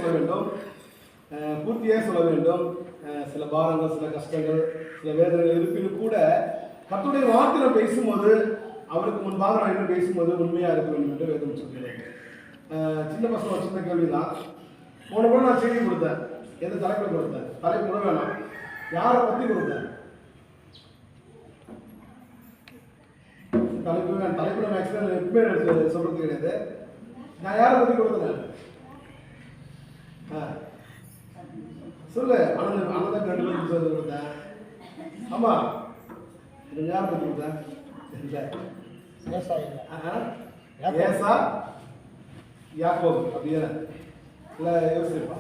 சொல்ல வேண்டும், பூர்த்தியே சொல்ல வேண்டும். சில பாரங்கள், சில கஷ்டங்கள், சில வேதனைகள் இருப்பினும் கூட கர்த்தருடைய வார்த்தை பேசும்போது, அவருக்கு முன்பாக நான் இன்னும் பேசும்போது உண்மையாக இருக்க வேண்டும் என்று வேதம் சொல்கிறேன். சின்ன பசங்க சின்ன கேள்வி தான். போன கூட நான் செய்தி கொடுத்தேன். எந்த தலைப்பில் கொடுத்தேன்? தலைப்பு கூட வேணாம். யாரை பற்றி கொடுத்தேன்? தலைப்புல மேக்ஸிமம் எப்பவுமே சொல்றது கிடையாது. நான் யாரை பற்றி கொடுத்தேன்? சொல்லு. அனந்த 2 பேருக்கு கொடுத்தேன். ஆமா, யாரை பற்றி கொடுத்தேன்? ஏசா யாக்கோபு அப்படியே இல்லை யோசிப்பா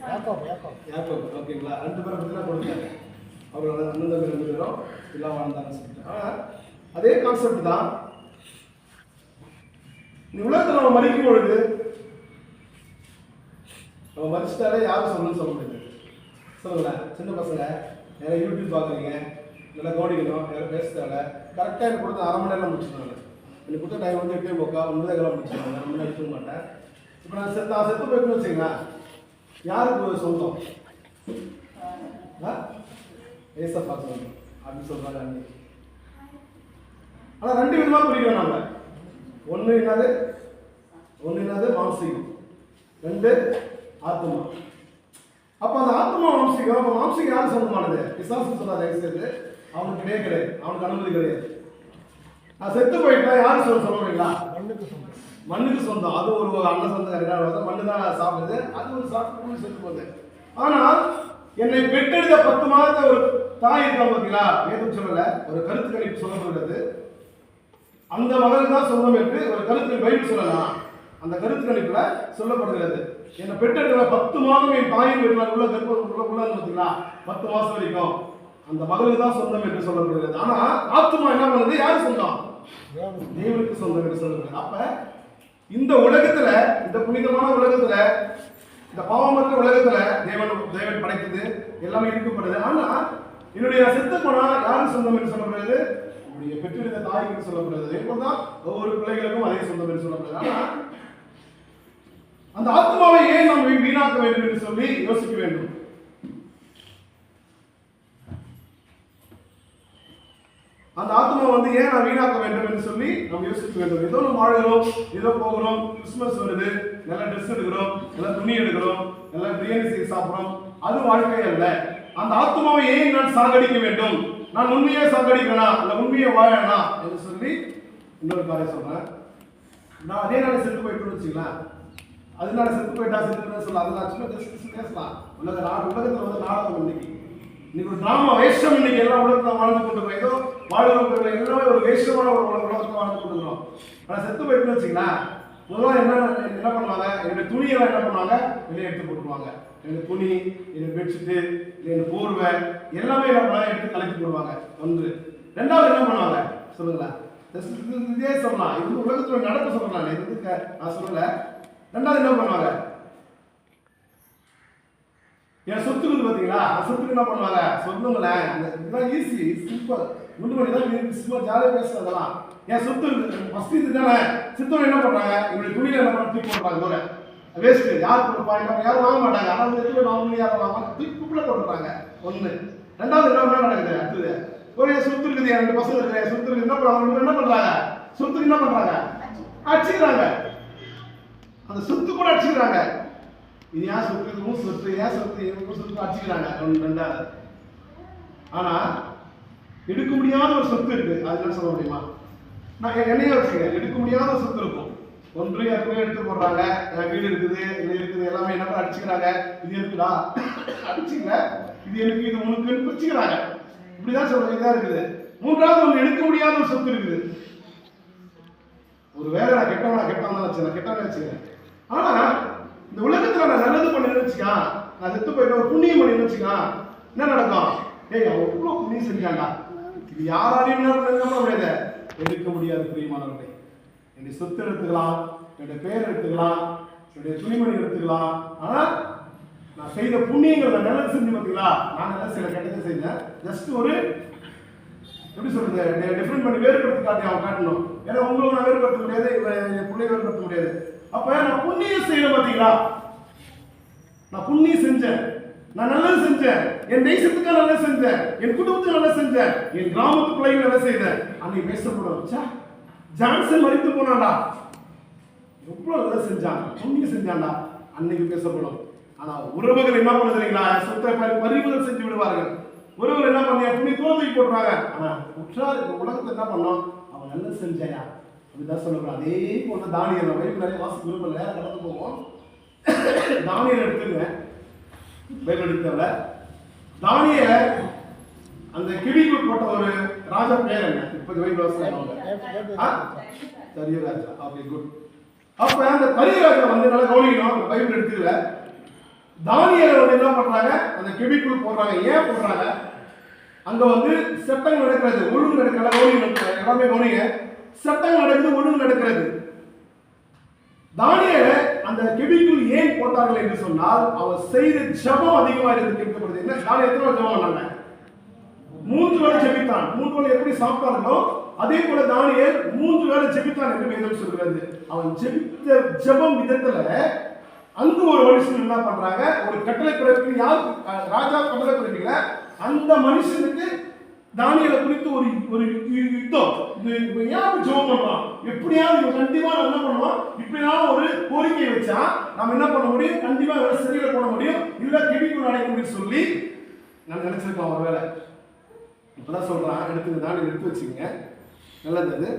யாக்கோபு. ஓகேங்களா? 2 பேரை பற்றி தான் கொடுத்தேன். அவரோட அண்ணன் தம்பி 2 பேரும் எல்லாம் வாழ்ந்தாங்கன்னு சொல்லிட்டு. ஆனால் அதே கான்செப்ட் தான். நீ உலகத்தில் நம்ம மறிக்கும் பொழுது நம்ம மறிச்சிட்டாலே யாரும் சொல்லணும்னு சொல்ல முடியாது. சொல்லுங்களேன். சின்ன பசங்க நிறைய யூடியூப் பார்க்குறீங்க, நல்லா கவனிக்கணும். யாரும் பேசுறாங்க. கரெக்டாக எனக்கு கொடுத்த 1/2 மணி நேரம் முடிச்சுருவாங்க. எனக்கு கொடுத்த டைம் வந்து 8:45 9:00 முடிச்சுருவாங்க. 1 மணி நேரம் எடுத்துக்க மாட்டேன். இப்போ நான் செத்து போய்க்குன்னு வச்சுங்களேன், யாருக்கு சொந்தம்? ஏசா பார்க்கணும் அப்படின்னு சொல்கிறாங்க அன்னைக்கு. ஆனால் 2 விதமாக பிரிக்கிறோம் நம்ம. ஒன்று என்னது மாம்சீகம், 2 ஆத்மா. அப்போ அந்த ஆத்மா மாம்சீகம். அப்போ மாம்சீகம் யாரும் சொந்தமானது? பிசாசு சொல்லாத சேர்த்து அவனுக்கு கிடையாது, அவனுக்கு அனுமதி கிடையாது. நான் செத்து போயிட்டா யாரும் சொல்லுவீங்களா? மண்ணுக்கு சொந்தம். அது ஒரு அண்ணன் சொந்தம் கிடையாது. மண்ணு தான் சாப்பிடுது. அது ஒரு சாப்பிட்டு செத்து போகுது. ஆனால் என்னை பெற்றெடுத்த 10 மாதத்தை ஒரு தாய் இருக்கா பார்த்தீங்களா? ஏதும் சொல்லல, ஒரு கருத்து கணிப்பு சொல்லப்படுகிறது. அந்த மகனுக்கு தான் சொந்தம் என்று ஒரு கருத்து பைபிள் சொல்லலாம். அந்த கருத்து கணிப்புல சொல்லப்படுகிறது. என்னை பெற்றெடுக்கிற 10 மாதம் என் தாயின் வீட்டில் உள்ள பார்த்தீங்களா, 10 மாசம் வரைக்கும் அந்த மகளுக்கு தான் சொந்தம் என்று சொல்லப்படுகிறது. ஆனா ஆத்மா என்ன பண்ணுது? யாரு சொந்தம்? தேவனுக்கு சொந்தம் என்று சொல்லப்படுகிறது. அப்ப இந்த உலகத்துல, இந்த புனிதமான உலகத்துல, இந்த பாவமற்ற உலகத்துல தேவன் படைத்தது எல்லாமே இருக்கப்படுது. ஆனா என்னுடைய செத்து போனா யாருக்கு சொந்தம் என்று சொல்லப்படுறது? என்னுடைய பெற்றெடுத்த தாய்க்கு சொல்லப்படுறது. இப்போதான் ஒவ்வொரு பிள்ளைகளுக்கும் அதே சொந்தம் என்று சொல்லப்படுது. ஆனா அந்த ஆத்மாவை ஏன் நாம் வீணாக்க வேண்டும் என்று சொல்லி யோசிக்க வேண்டும். அந்த ஆத்மா வந்து ஏன் நான் வீணாக்க வேண்டும் என்று சொல்லி நாம் யோசிக்க வேண்டும். ஏதோ நம்ம வாழ்கிறோம், ஏதோ போகிறோம், கிறிஸ்துமஸ் வருது, நல்லா ட்ரெஸ் எடுக்கிறோம், நல்லா துணி எடுக்கிறோம், நல்லா பிரியாணி செய்ய சாப்பிட்றோம், அது வாழ்க்கை அல்ல. அந்த ஆத்மாவை ஏன் நான் சாகடிக்க வேண்டும்? நான் உண்மையை சாகடிக்கணா, அந்த உண்மையை வாழனா என்று சொல்லி இன்னொரு காரியம் சொல்றேன். நான் அதே நாளை செத்து போயிட்டு வச்சுக்கலாம், அதனால செத்து போயிட்டா செத்து சொல்லலாம். அதெல்லாம் பேசலாம். உலகத்தில் வந்து நாடகம் இன்னைக்கு ஒரு டிராமா வேஷம். இன்னைக்கு எல்லா உலகத்தில் வாழ்ந்து கொண்டிருக்கோம். ஏதோ வாழ்கிறவங்க எல்லாமே ஒரு வேஷமான ஒரு உலகத்தில் வாழ்ந்து கொண்டிருக்கிறோம். ஆனால் செத்து போயிட்டு வச்சுங்களேன், முதல்ல என்ன பண்ணுவாங்க? என்னுடைய துணியெல்லாம் என்ன பண்ணுவாங்க? வெளியே எடுத்து போட்டுருவாங்க. என்னுடைய துணி, என்னுடைய பெட்ஷீட்டு, என்னுடைய போர்வை எல்லாமே என்ன பண்ணாங்க? எடுத்து கலக்கி போடுவாங்க. 1. 2வது என்ன பண்ணுவாங்க சொல்லுங்களேன்? இதே சொல்லலாம். இது உலகத்தில் நடக்க சொல்லலாம். இது நான் சொல்லல. 2வது என்ன பண்ணுவாங்க? என் சொத்துக்கு பார்த்தீங்களா, சொத்துக்கு என்ன பண்ணுவாங்க? சொல்லுங்களேன். இதெல்லாம் ஈஸி, சிம்பிள். முன்னாடி தான் சும்மா ஜாலியாக பேசுறதெல்லாம். என் சொத்து ஃபஸ்ட் இது தானே. சித்தம் என்ன பண்ணுறாங்க? என்னுடைய துணியில் என்ன பண்ண தூக்கி போடுறாங்க. தூர வேஸ்ட்டு. யார் கொடுப்பா? யாரும் வாங்க மாட்டாங்க. ஆனால் எதுவுமே வாங்க யாரும் வாங்க தூக்கி குப்பில் போட்டுறாங்க. 1. 2வது என்ன நடக்குது? அடுத்தது ஒரு சொத்து இருக்குது, 2 பசங்க இருக்குது, சொத்து இருக்குது. என்ன பண்ணுறாங்க? என்ன பண்ணுறாங்க? சொத்துக்கு என்ன பண்ணுறாங்க? அடிச்சுக்கிறாங்க. அந்த சொத்து கூட அடிச்சுக்கிறாங்க. இது ஏன் சொத்து? இதுவும் சொத்து. ஏன் சொத்து? இவங்க சொத்து அடிச்சுக்கிறாங்க. 2வது. ஆனா எடுக்க முடியாத ஒரு சொத்து இருக்கு. அது என்ன சொல்ல முடியுமா? நான் என்னையே வச்சுங்க, எடுக்க முடியாத சொத்து இருக்கும். 1 யாருமே எடுத்து போடுறாங்க. என் வீடு இருக்குது, இது இருக்குது, எல்லாமே என்ன அடிச்சுக்கிறாங்க. இது இருக்குடா அடிச்சுக்கல, இது எனக்கு, இது உனக்கு பிரிச்சுக்கிறாங்க. இப்படிதான் சொல்றது. இதான் இருக்குது. 3வது ஒன்று எடுக்க முடியாத ஒரு சொத்து இருக்குது. ஒரு வேலை நான் கெட்டவனா வச்சுக்கிறேன். ஆனா இந்த உலகத்துல நான் நல்லது பண்ணி வச்சுக்கா, நான் செத்து போயிட்டு ஒரு புண்ணியம் பண்ணி வச்சுக்கா, என்ன நடக்கும்? ஏய், அவன் எவ்வளவு புண்ணியம் செஞ்சாண்டா, இது யாராலையும் என்ன பண்ண முடியாது, எடுக்க முடியாது. பிரியமானவர்களே, என்னுடைய சொத்து எடுத்துக்கலாம், என்னுடைய பேர் எடுத்துக்கலாம், என்னுடைய துணிமணி எடுத்துக்கலாம். ஆனா நான் செய்த புண்ணியங்கள், நான் நல்லது செஞ்சு பார்த்தீங்களா, நான் நல்ல சில கெட்டதை செஞ்சேன். ஜஸ்ட் ஒரு எப்படி சொல்றது, டிஃபரெண்ட் பண்ணி வேறுபடுத்தி காட்டி அவன் காட்டணும். ஏன்னா உங்களுக்கு நான் வேறுபடுத்த முடியாது, என் பிள்ளை வேறுபடுத்த முடியாது. அப்ப நான் புண்ணியம் செய்யறேன் பாத்தீங்களா, நான் புண்ணியம் செஞ்சேன், நான் நல்லது செஞ்சேன், என் தேசத்துக்கு நல்லது செஞ்சேன், என் குடும்பத்துக்கு நல்லது செஞ்சேன், என் கிராமத்து பிள்ளைகள் நல்லது செய்தேன். அன்னைக்கு பேசப்படும் ஜான்சன் மரித்து போனாடா, எவ்வளவு நல்லது செஞ்சான், புண்ணியம் செஞ்சான்டா, அன்னைக்கு பேசப்படும். ஆனா உறவுகள் என்ன பண்ணுறீங்களா, சொத்தை பறிமுதல் செஞ்சு விடுவார்கள். உறவுகள் என்ன பண்ணி புண்ணிய தோல்வி போடுறாங்க. ஆனா உற்றார் உலகத்தை என்ன பண்ணோம், அவன் நல்லது செஞ்சாயா அப்படிதான் சொல்லக்கூடாது. அதே போல தானியல் வயிறு நிறைய வாசி விரும்பல, நேரம் கடந்து போவோம். தானியல் எடுத்துங்க, பைபிள் எடுத்தவள தானியல அந்த கிழிக்குள் போட்ட ஒரு ராஜா பேர் என்ன, 30 வயது சரிய ராஜா. Okay good. அப்ப அந்த பரிய ராஜா வந்து நல்லா கவனிக்கணும், பைபிள் எடுத்துல தானியேல் வந்து என்ன பண்றாங்க, அந்த கிழிக்குள் போடுறாங்க. ஏன் போடுறாங்க, அங்க வந்து சட்டங்கள் நடக்கிறது, ஒழுங்கு நடக்கல. கவனிக்கணும், எல்லாமே கவனிங்க, சட்டங்கள் நடக்குது, ஒழுங்கு நடக்கிறது. தானியேல அந்த கெபிக்குள் ஏன் போட்டார்கள் என்று சொன்னால், அவர் செய்த ஜெபம் அதிகமாக இருந்து கேட்கப்படுது. என்ன தானியேல் எத்தனை ஜெபம் பண்ணாங்க, 3 வேளை ஜெபித்தான். 3 வேளை எப்படி சாப்பிட்டார்களோ அதே போல தானியேல் 3 வேளை ஜெபித்தான் என்று வேதம் சொல்கிறது. அவன் ஜெபித்த ஜெபம் விதத்துல அங்கு ஒரு மனுஷன் என்ன பண்றாங்க, ஒரு கட்டளை பிறப்பிக்கு, யார் ராஜா கட்டளை பிறப்பிக்கல, அந்த மனுஷனுக்கு தானியேலை குறித்து ஒரு ஒரு யுத்தம். ஏன் ஜெபம் பண்றான், எப்படியாவது கண்டிப்பா என்ன பண்ணுவான், இப்படியாவது ஒரு கோரிக்கை வச்சா நம்ம என்ன பண்ண முடியும், கண்டிப்பா சிறையில போட முடியும், இல்ல கெபிக்குள் அடைக்க முடியும் சொல்லி நான் நினைச்சிருக்கோம். ஒரு வேலை இப்பதான் சொல்றான், எடுத்து தானியேல் எடுத்து வச்சுக்கங்க, நல்லது.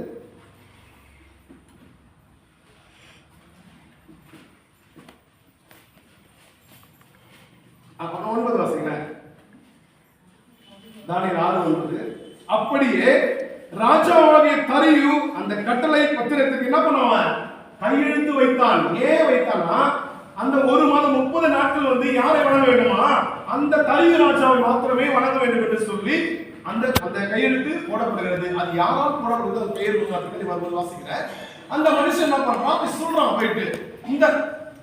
அது 9 வாசிங்களேன், தானியேல் 6:9. அப்படியே ராஜாவாகிய தரியு அந்த கட்டளை பத்திரத்துக்கு என்ன பண்ணுவான், கையெழுத்து வைத்தான். ஏன் வைத்தான்னா, அந்த 1 மாதம் 30 நாட்கள் வந்து யாரை வணங்க வேண்டுமா, அந்த தரியு ராஜாவை மாத்திரமே வணங்க வேண்டும் என்று சொல்லி அந்த அந்த கையெழுத்து போடப்படுகிறது. அது யாரால் போடப்படுது, அது பெயர் வாசிக்கிறேன். அந்த மனுஷன் என்ன பண்றான், சொல்றான் போயிட்டு,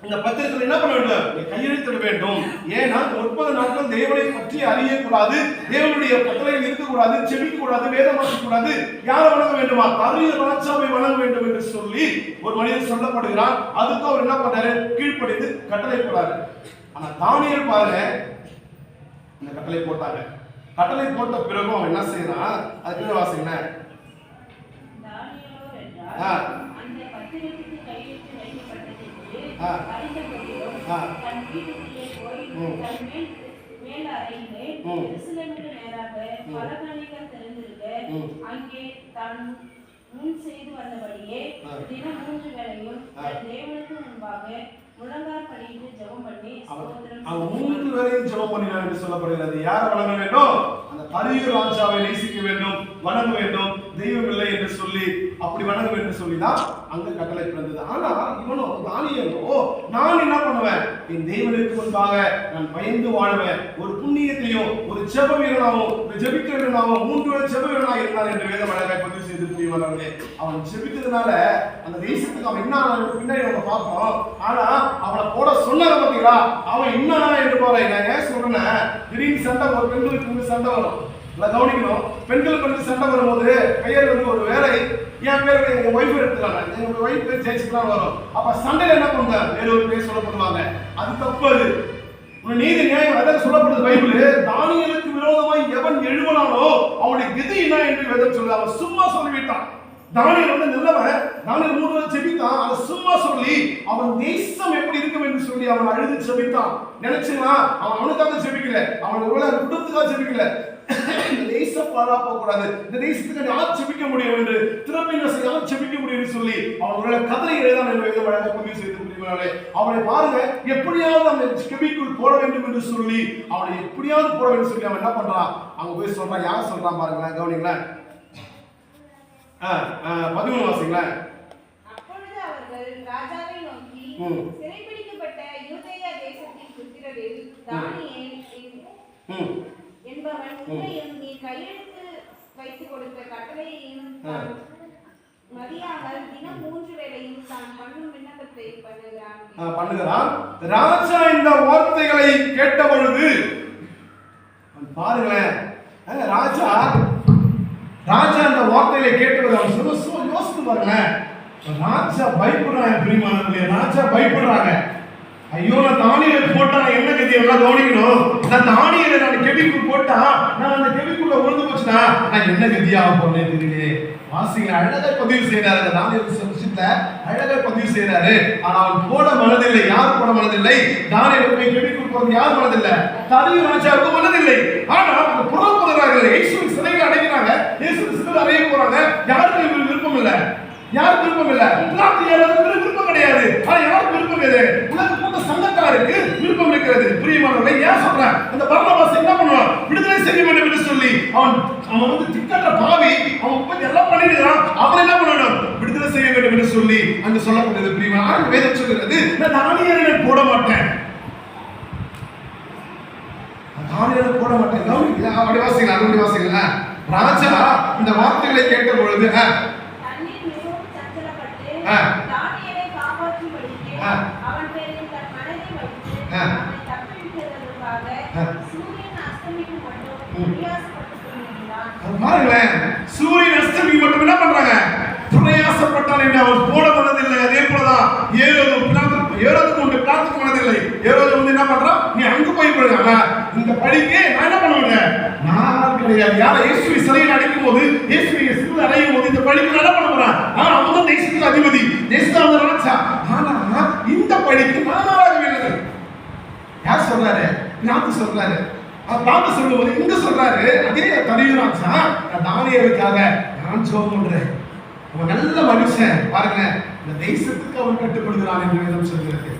இந்த பத்திரத்தில் என்ன பண்ண வேண்டும், கையெழுத்திட வேண்டும். ஏன்னா 30 நாட்கள் தேவனை பற்றி அறியக்கூடாது, தேவனுடைய கட்டளையில் இருக்கக்கூடாது, செபிக்க கூடாது, வேதம் வாசிக்க கூடாது, யாரை வணங்க வேண்டுமா, தரியு ராஜாவை வணங்க வேண்டும் என்று சொல்லி ஒரு மனிதன் சொல்லப்படுகிறான். அதுக்கு அவர் என்ன பண்ணாரு, கீழ்ப்படிந்து கட்டளை போடாரு. ஆனா தானியேல் பாருங்க, இந்த கட்டளை போட்டாங்க. கட்டளை போட்ட பிறகு அவன் என்ன செய்யறான், அதுக்கு வாசிங்க. அங்கே தான் முன் செய்து வந்தபடியே தினம் 3 வேளையும் தேவனுக்கு முன்பாக முழங்கால் படியிட்டு ஜெபம் பண்ணி அவன் 3 வேளையும் ஜெபம் பண்ணினான் என்று சொல்லப்படுகிறது. யாரை வணங்க வேண்டும், அந்த தரியு ராஜாவை நேசிக்க வேண்டும், வணங்க வேண்டும், தெய்வம் இல்லை என்று சொல்லி அப்படி வணங்க வேண்டும் சொல்லிதான் அந்த கட்டளை பிறந்தது. ஆனா இவனோ தானியேலோ, நான் என்ன பண்ணுவேன், என் தேவனுக்கு முன்பாக நான் பயந்து வாழ்வேன், ஒரு புண்ணியத்தையும் ஒரு ஜெப வீரனாகவும் ஒரு ஜெபிக்க வீரனாகவும் 3 வேளை ஜெப வீரனாக இருந்தான் என்று வேதம் அழகாய் பதிவு செய்து புரியுவார்களே. அவன் ஜெபித்ததுனால அந்த தேசத்துக்கு அவன் என்ன பின்னாடி நம்ம பார்ப்போம். ஆனா அவனை போட சொன்னார பாத்தீங்களா, அவன் என்ன என்று போறேன். நான் ஏன் சொல்றேன், திடீர்னு சண்டை, ஒரு பெண்களுக்கு சண்டை வரும், கவனிக்கணும். பெண்களுக்கு வந்து சண்டை வரும்போது கையில் வந்து ஒரு வேலை, என் பேர் எங்க ஒய்ஃப் எடுத்துக்காங்க, எங்க ஒய்ஃப் பேர் ஜெயிச்சுக்கலாம் வரும். அப்ப சண்டையில என்ன பண்ணுங்க, வேற ஒரு பேர் சொல்லப்படுவாங்க, அது தப்பு. அது நீதி நியாயம் அதான் சொல்லப்படுது பைபிள். தானியேலுக்கு விரோதமாய் எவன் எழுவனானோ அவனுடைய கதி என்ன என்று வேதம் சொல்லுது. அவன் சும்மா சொல்லிவிட்டான். தானியேல் வந்து நல்லவன், தானியேல் 3 வேளை ஜெபித்தான். அதை சும்மா சொல்லி அவன் தேசம் எப்படி இருக்கும் என்று சொல்லி அவன் அழுது ஜெபித்தான். நினைச்சுனா அவன் அவனுக்காக ஜெபிக்கல, அவன் ஒருவேளை குடும்பத்துக்காக ஜெபிக்கல. இந்த தேசம் பாழா போக கூடாது, இந்த தேசத்துக்கு யார் ஜெபிக்க முடியும் என்று, திறமையில யார் ஜெபிக்க முடியும் சொல்லி அவன் ஒருவேளை கதரை எழுதான் என்று வேதம் அழகாக பதிவு செய்து புரியுவாங்களே. அவனை பாருங்க, எப்படியாவது அவனை கெபிக்குள் போட வேண்டும் என்று சொல்லி, அவனை எப்படியாவது போட வேண்டும் சொல்லி அவன் என்ன பண்றான், அவங்க போய் சொல்றான். யார் சொல்றான் பாருங்களேன், கவனிங்களேன். 13 வாசிங்களேன். அப்பொழுது அவர்கள் ராஜாவை நோக்கி, சிறைபிடிக்கப்பட்ட யூதேயா தேசத்தின் புத்திரரில் தானியேல் என்பவன் உன்னையும் நீ கையெழுத்து வைத்து கொடுத்த கட்டளையையும் மதியாமல் தினம் 3 வேளையும் தான் பண்ணும் விண்ணப்பத்தை பண்ணுகிறான். ராஜா இந்த வார்த்தைகளை கேட்ட பொழுது பாருங்களேன், ராஜா அந்த வார்த்தைகளை கேட்டது அவன் யோசித்து பாருங்க. ராஜா பயப்படுறாங்க, பிரியமானவர்களே, ராஜா பயப்படுறாங்க. ஐயோ, நான் தானியேலை போட்டா நான் என்ன கதி எல்லாம் கவனிக்கணும். நான் தானியேலை நான் கெபிக்குள் போட்டா நான் அந்த கெபிக்குள்ள விழுந்து போச்சுன்னா நான் என்ன கதியாக போனேன் தெரியலையே. வாசிங்க அழகா பதிவு செய்யறாரு, அந்த தானியேல் விஷயத்துல அழகா பதிவு செய்யறாரு. ஆனா அவன் போட மனதில்லை. யார் போட மனதில்லை? தானியேல் போய் கெபிக்குள் போறது யார் மனதில்லை? தானியேல் ராஜாவுக்கு மனதில்லை. ஆனா அவங்க புறப்படுறார்கள், இயேசுவின் சிலைகளை அடைக்கிறாங்க, இயேசுவின் சிலை அறைய போறாங்க. யாருக்கு விருப்பம் இல்லை? யாருக்கு விருப்பம் இல்லை? விருப்பம் கிடையாது. ஆனா யாருக்கு விருப்பம் இது? உலக கூட்ட சங்கத்தாருக்கு விருப்பம் இருக்கிறது. பிரியமானவர்களே, ஏன் சொல்றேன்? அந்த பர்னபாஸ் என்ன பண்ணுவான்? விடுதலை செய்ய வேண்டும் என்று சொல்லி அவன் வந்து திக்கற்ற பாவி, அவன் போய் எல்லாம் பண்ணிடுறான். அவன் என்ன பண்ணணும்? விடுதலை செய்ய வேண்டும் என்று சொல்லி அங்க சொல்லப்படுது. பிரியமான வேதம் சொல்கிறது, நான் தானியேலை போட மாட்டேன், தானியேலை போட மாட்டேன். அப்படி வாசிங்களா, அப்படி வாசிங்களா. ராஜா இந்த வார்த்தைகளை கேட்ட பொழுது தானியேலை காப்பாற்றும்படிக்கு அவன் பேரில் தன் மனதை வைத்து அவனை தப்பிவிட்டதற்காக சூரியன் அஸ்தமிக்கும் மட்டும் பிரயாசப்பட்டுக் கொண்டிருந்தான். பாருங்களேன், சூரியன் அஸ்தமிக்கும் மட்டும் என்ன பண்றாங்க? பிரயாசப்பட்டான் என்று அவர் போட மனதில்லை. அதே போலதான் ஏரோதுக்கு உண்டு, பிளாத்துக்கு மனதில்லை. ஏரோது வந்து என்ன பண்றான்? நீ அங்க போய் போடுங்க, ஆனா இந்த படிக்கு நான் என்ன பண்ணுவேன்? நான் கிடையாது. யார இயேசுவை சிறையில் அடைக்கும் போது, இயேசுவை சிறையில் அடையும் போது இந்த படிக்கு என்ன பண்ண போறான்? அவன் தான் தேசத்துக்கு அதிபதி, தேசத்தான ராஜா. ஆனா இந்த படிக்கு நான் ஆகவில்லை. யார் சொல்றாரு? நான் சொல்றாரு. நான் சொல்லும்போது இங்க சொல்றாரு, அதே தனியும் ராஜா, நான் தானியேலுக்காக நான் ஜெபம் பண்றேன். அவன் நல்ல மனுஷன் பாருங்க, இந்த தேசத்துக்கு அவன் கட்டுப்படுகிறான் என்று வேதம் சொல்கிறது.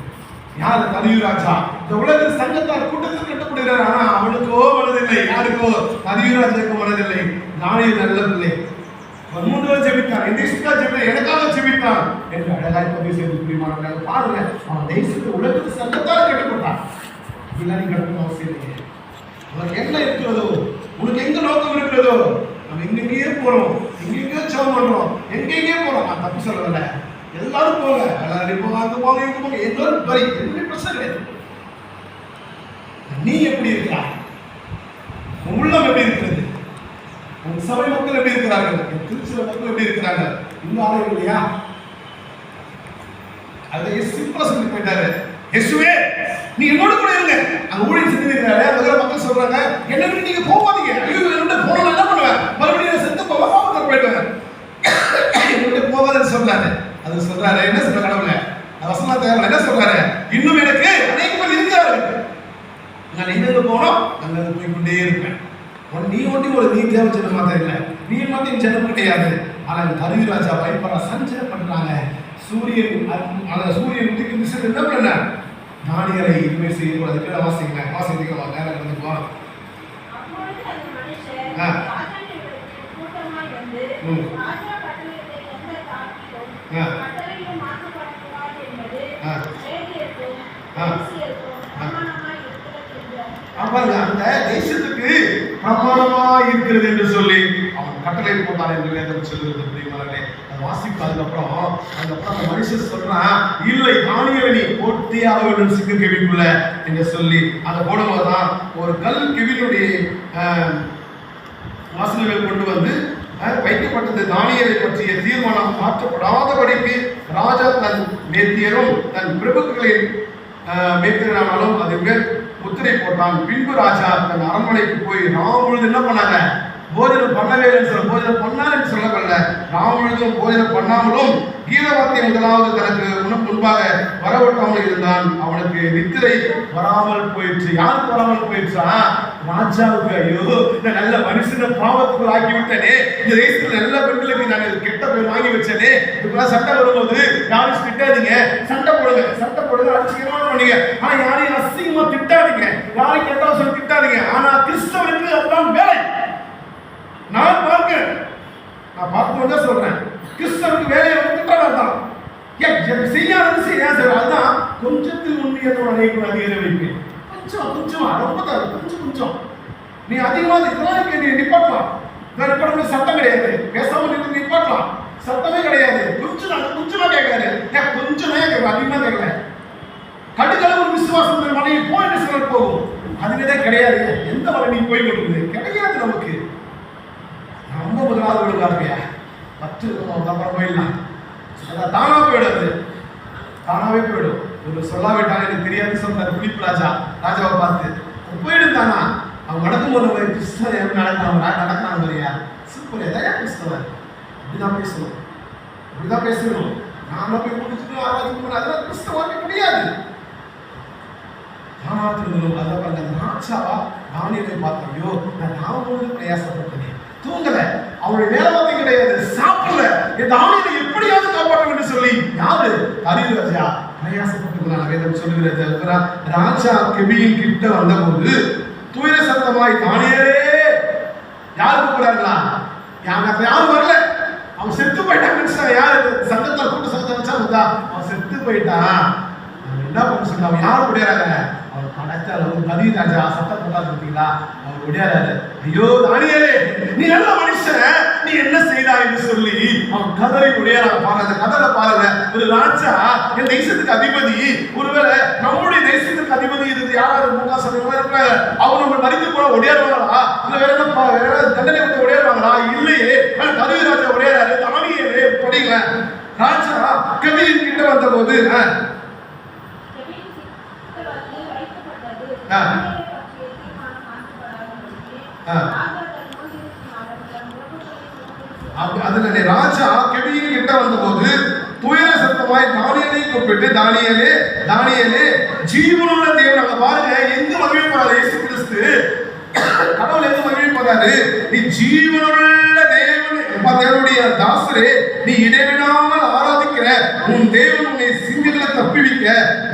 யார்? தனியும் ராஜா. இந்த உலக சங்கத்தார் கூட்டத்தில் கட்டுப்படுகிறார். ஆனா அவனுக்கோ மனதில்லை. யாருக்கோ? தனியும் ராஜாவுக்கு மனதில்லை. தானியேல் நல்ல பிள்ளை, அவன் 3 நாள் ஜெபித்தான், இந்த தேசத்துக்காக ஜெபித்தான், எனக்காக ஜெபித்தான் என்று அழகாய் பதிவு செய்து பிரியமானவர்களே, பாருங்க, அவன் தேசத்து உலகத்து சங்கத்தால் கட்டுப்பட்டான். இல்லைன்னு கட்டணும் அவசியம் இல்லை. உனக்கு என்ன இருக்கிறதோ, உனக்கு எங்க நோக்கம் இருக்கிறதோ, நம்ம எங்கெங்கேயே போறோம், எங்கெங்கேயோ ஜெபம் பண்றோம், எங்கெங்கேயே போறோம். நான் தப்பு சொல்லவில்லை, எல்லாரும் போங்க, எல்லாரும் போங்க, அங்க போங்க, இங்க போங்க, எல்லாரும் வரி, எந்த பிரச்சனை கிடையாது. நீ எப்படி இருக்கிறாய்? உன் உள்ளம் எப்படி இருக்கிறது? உன் சபை மக்கள் எப்படி இருக்கிறார்கள்? திருச்சில மக்கள் எப்படி இருக்கிறாங்க? இன்னும் ஆளே இல்லையா? அதை சிம்பிளா சொல்லி போயிட்டாரு, இயேசுவே நீ என்னோட கூட இருங்க. அங்க ஊழியம் செஞ்சிருக்கிறாரு, அந்த மக்கள் சொல்றாங்க, என்ன விட்டு நீங்க போகாதீங்க. ஐயோ, என்னோட போனா என்ன பண்ணுவேன்? மறுபடியும் செத்து போவாம போயிடுவேன், என்னோட போகாதுன்னு சொல்றாரு. அது சொல்றாரு, என்ன சொல்ற கடவுள வசனா தேவை, என்ன சொல்றாரு? இன்னும் எனக்கு அநேக பேர் இருக்கிறாரு, நான் எங்க போனோம் அங்க போய் கொண்டே இருப்பேன். நீ ஒண்டி ஒரு நீ தேவை ஜனம் மாத்திரம் இல்லை, நீ மாத்திரம் ஜனம் கிடையாது. ஆனா தனியும் ராஜா பயப்படுறா, சஞ்சலம் பண்றாங்க. சூரியன் உதிக்கும் திசையில் என்ன பண்ண? தானியேலை இனிமே செய்யும். அதுக்கு வாசிக்கலாம், வாசிக்கலாம், நேரம் கடந்து போறோம். அந்த தேசத்துக்கு பிரமாணமா இருக்கிறது என்று சொல்லி அவன் கட்டளை போட்டான் என்று வேதம் சொல்லுகிறது. பிரியமானவர்களே, அது வாசிப்பதுக்கு அப்புறம் அந்த மனுஷன் சொல்றான், இல்லை தானியேலை நீ போட்டே ஆக வேண்டும் சிங்க கெவிக்குள்ள என்று சொல்லி அதை போடும்போதுதான் ஒரு கல் கெவினுடைய வாசல்கள் கொண்டு வந்து வைக்கப்பட்டது. தானியேலை பற்றிய தீர்மானம் மாற்றப்படாதபடிக்கு ராஜா தன் மேத்தியரும் தன் பிரபுக்களின் மேத்தியரானாலும் அது மேல் முத்திரை போட்டான். பின்பு ராஜா தன் அரண்மனைக்கு போய் ராம் முழுது என்ன பண்ணாங்க? போஜனம் பண்ணவே சொல்ல, போஜனம் பண்ணார் என்று சொல்லப்படல, ராம் முழுதும் போஜனம் பண்ணாமலும் கீதவாத்தியம் முதலாவது தனக்கு முன்பாக வரவிட்டாமல் இருந்தான். அவனுக்கு நித்திரை வராமல் போயிடுச்சு. யாருக்கு வராமல் போயிடுச்சா? ராஜாவுக்கு. ஐயோ, நான் நல்ல மனுஷனை பாவத்துக்குள் ஆக்கி விட்டனே, இந்த தேசத்துல நல்ல பெண்களுக்கு நான் கெட்ட பேர் வாங்கி வச்சேனே. இப்பெல்லாம் சண்டை வரும்போது யாரும் திட்டாதீங்க, சண்டை போடுங்க, சண்டை போடுங்க, அடிச்சுக்கிறோம் பண்ணீங்க. ஆனா யாரையும் அசிங்கமா திட்டாதீங்க, யாரையும் கெட்ட சொல்லி திட்டாதீங்க. ஆனா கிறிஸ்தவனுக்கு அதுதான் வேலை. நான் பார்க்க சொல்றேன், கிறிஸ்தவனுக்கு வேலையை திட்டாதான் செய்யாத செய்ய. அதுதான் கொஞ்சத்தில் உண்மையத்தோட அதிகார வைப்பேன். கொஞ்சம் ரொம்ப கொஞ்சம் நீ அதிகமா இதெல்லாம் நீ நிப்பாட்டலாம். சட்டம் கிடையாது, பேசாம நிப்பாட்டலாம், சட்டமே கிடையாது. கொஞ்சமா கேட்காரு, கொஞ்சம் அதிகமா கேட்கல. கடுகளவு ஒரு விசுவாசம் மனைவி போயிட்டு சிலர் போகும், அதுக்குதான் கிடையாது. எந்த வரை நீ போய் கொடுக்குது கிடையாது. நமக்கு ரொம்ப முதலாவது விடுவாருக்கையா 10 அப்புறம் போயிடலாம். அதான் தானா போயிடாது, தானாவே போயிடும். ஒரு சொல்லாவிட்டாலும் எனக்கு தெரியாது சொல்றாரு பிலிப் ராஜாவை பார்த்து போயிடும் தானா. அவன் நடக்கும்போது கிறிஸ்தவன் நடக்கிறான் மாதிரியா சூப்பர், எதையா கிறிஸ்தவன் அப்படிதான் பேசணும், அப்படிதான் பேசணும். நாம போய் முடிச்சுட்டு ஆராய்ச்சி அதெல்லாம் கிறிஸ்தவன் முடியாது. ஏமாத்துறதும் அதை அந்த ராஜாவா தானியேலை பார்த்தையோ நான் நாம பிரயாசப்பட்டேன், தூங்கல, அவருடைய வேலை கிடையாது, சாப்பிடல, என் தானியேலை எப்படியாவது காப்பாற்ற வேண்டும் சொல்லி யாரு தானியேல் ராஜா பிரயாசப்பட்டுக்கிறான். வேதம் சொல்லுகிறது ராஜா கெபியின் கிட்ட வந்தபோது துயர சத்தமாய் தானியேலே யாரு கூப்பிடாங்களா, யாரும் வரல, அவன் செத்து போயிட்டான். யாரு சங்கத்தை கூட்டு சங்கத்தை வச்சா வந்தா அவன் செத்து போயிட்டான். என்ன பண்ண சொன்ன அவன் யாரு கூடியாராங்க, அவன் படைச்சால கதி ராஜா சட்டம் போட்டாரு பார்த்தீங்களா, அவர் ஒடியாராரு. ஐயோ தானியேலே நீ நல்ல மனுஷன், நீ என்ன செய்தா என்று சொல்லி அவன் கதறி ஒடியாராங்க. பாருங்க அந்த கதரை பாருங்க. ஒரு ராஜா என் தேசத்துக்கு அதிபதி, ஒருவேளை நம்முடைய தேசத்துக்கு அதிபதி இது யாராவது முகாசனம் இருக்கிறாங்க, அவங்க நம்ம மறித்து போல ஒடியாருவாங்களா, இல்ல வேற என்ன வேற தண்டனை கொடுத்து ஒடியாருவாங்களா, இல்லையே கதவி ராஜா ஒடியாராரு. தானியேலே படிங்க. ராஜா கதியின் கிட்ட வந்த போது ராஜா கெபியின் கிட்ட வந்தபோது துயர சத்தமாய் தானியேலை கூப்பிட்டு தானியேலே தானியேலே ஜீவனுள்ள தேவன். அங்க பாருங்க எங்க மகிழ்ப்பாரு இயேசு கிறிஸ்து, கடவுள் எங்க மகிழ்ப்பாரு, நீ ஜீவனுள்ள தேவனுடைய தாசரே, நீ இடைவிடாமல் ஆராதிக்கிற உன் தேவன் உன்னை சிங்கங்களை தப்பிவிக்க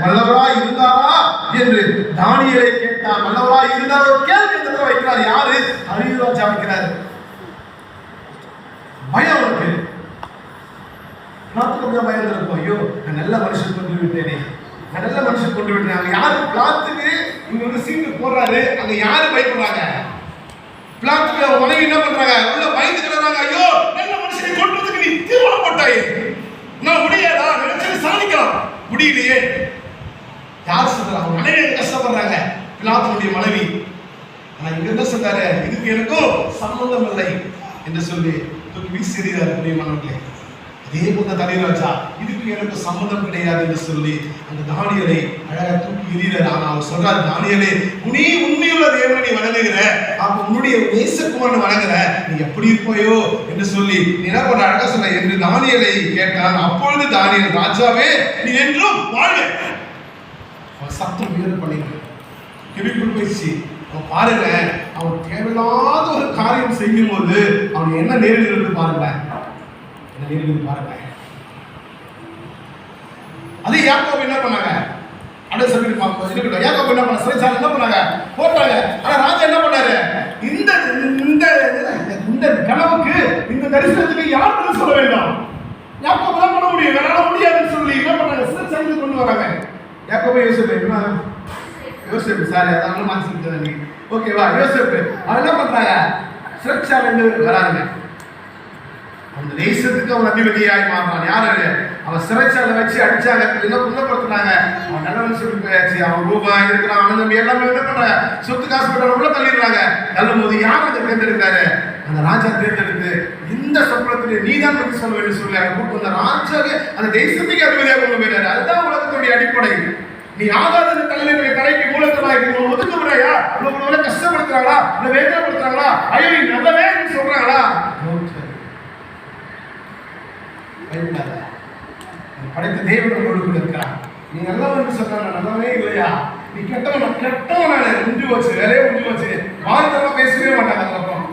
வல்லவராய் இருந்தாரா என்று தானியேலை கேட்டார். வல்லவராய் இருந்தாரோ கேள்வி இந்த தடவை வைக்கிறார். யாரு? தானியேல் ராஜா வைக்கிறார். பயம் இருக்கு, கொஞ்சம் பயம் இருக்கும். ஐயோ நான் நல்ல மனுஷன் கொண்டு விட்டேனே, நான் நல்ல மனுஷன் கொண்டு விட்டேன். யாரு பிளாத்துக்கு இங்க வந்து சீட்டு போடுறாரு, அங்க யாரு பயப்படுறாங்க? பிளாத்துக்கு அவங்க மனைவி என்ன பண்றாங்க? உள்ள பயந்து கிடறாங்க. ஐயோ நல்ல மனுஷனை கொண்டு வந்து நீ தீர்மானம் போட்டாயே, நான் முடியாதா, நினைச்சு சாதிக்கலாம் முடியலையே. யார் சொல்றாங்க? அவங்க மனைவி கஷ்டப்படுறாங்க, பிலாத்துடைய மனைவி. ஆனா இங்க என்ன சொல்றாரு? இதுக்கு எனக்கும் சம்பந்தம் இல்லை என்று சொல்லி தூக்கி வீசிறாரு. பிரியமானவர்களே, அதே போல தானியேல் ராஜா இதுக்கு எனக்கு சம்பந்தம் கிடையாது என்று சொல்லி அந்த தானியேலை அழகா தூக்கி எறிகிறார். ஆனா அவர் சொல்றாரு, தானியேலே நீ உண்மையுள்ள தேவனை நீ வணங்குகிற, அப்ப உன்னுடைய நேசகுமாரனை வணங்குற, நீ எப்படி இருப்பாயோ என்று சொல்லி நீ என்ன பண்ற அழகா சொல்ல என்று தானியேலை கேட்டான். அப்பொழுது தானியேல், ராஜாவே நீ என்றும் வாழ்க. அவன் சத்தம் உயர்வு பண்ணிட்டு கெபிக்குள் போயிடுச்சு. அவன் பாருங்க, அவன் தேவையில்லாத ஒரு காரியம் செய்யும் போது அவன் என்ன நேரிடுறது பாருங்களேன், என்ன நேரிடுறது பாருங்க. அதே யாக்கோபு என்ன பண்ணாங்க? அட சொல்லி பாப்போம். யாக்கோபு என்ன பண்ண? சிறைச்சாலை என்ன பண்ணாங்க? போட்டாங்க. ஆனா ராஜா என்ன பண்ணாரு? இந்த இந்த இந்த கனவுக்கு இந்த தரிசனத்துக்கு யாருக்கு சொல்ல வேண்டாம்? யாக்கோபு தான் பண்ண முடியும், வேற முடியாதுன்னு சொல்லி என்ன பண்ணாங்க? சிறைச்சாலைக்கு கொண்டு வராங்க. யாக்கோபு யோசேப்பு என்ன? யோசேப்பு சாரி அதான் மாத்திட்டாங்க. ஓகேவா? யோசேப்பு அவன் என்ன பண்றாங்க? சிறைச்சாலையில வராங்க. அந்த தேசத்துக்கு அவன் அதிபதியாய் மாறினான். யாரு? அவன் சிறைச்சாலை வச்சு அடிச்சாங்க, என்ன குணப்படுத்தினாங்க. அவன் நல்லவன் சொல்லி போயாச்சு. அவன் ரூபாய் இருக்கிறான், அவன் தம்பி எல்லாமே என்ன பண்ற சொத்து காசு போட்ட உள்ள தள்ளிடுறாங்க. தள்ளும் போது யார் அதை தேர்ந்தெடுக்கிறாரு? அந்த ராஜா தேர்ந்தெடுத்து இந்த சம்பளத்திலே நீதான் பற்றி சொல்ல வேண்டும் சொல்லி அவன் கூப்பிட்டு அந்த ராஜாவே அந்த தேசத்துக்கு அதிபதியாக கொண்டு போயிடாரு. அதுதான் உலகத்துடைய அடிப்படை. நீ ஆகாத தலைவருடைய தலைக்கு மூலத்தலாகி ஒதுக்க விடாயா? இவ்வளவு கஷ்டப்படுத்துறாங்களா, இல்ல வேதனைப்படுத்துறாங்களா, ஐயோ நீ நல்லவே சொல்றாங்களா? படைத்த தேவன் உங்களோடு இருக்கிறான். நீ நல்லவன் சொல்ற நல்லவனே இல்லையா? நீ கெட்டவன் கெட்டவன் உஞ்சு வச்சு வேலையே உஞ்சு வச்சு வார்த்தை பேசவே மாட்டாங்க. அதுக்கப்புறம்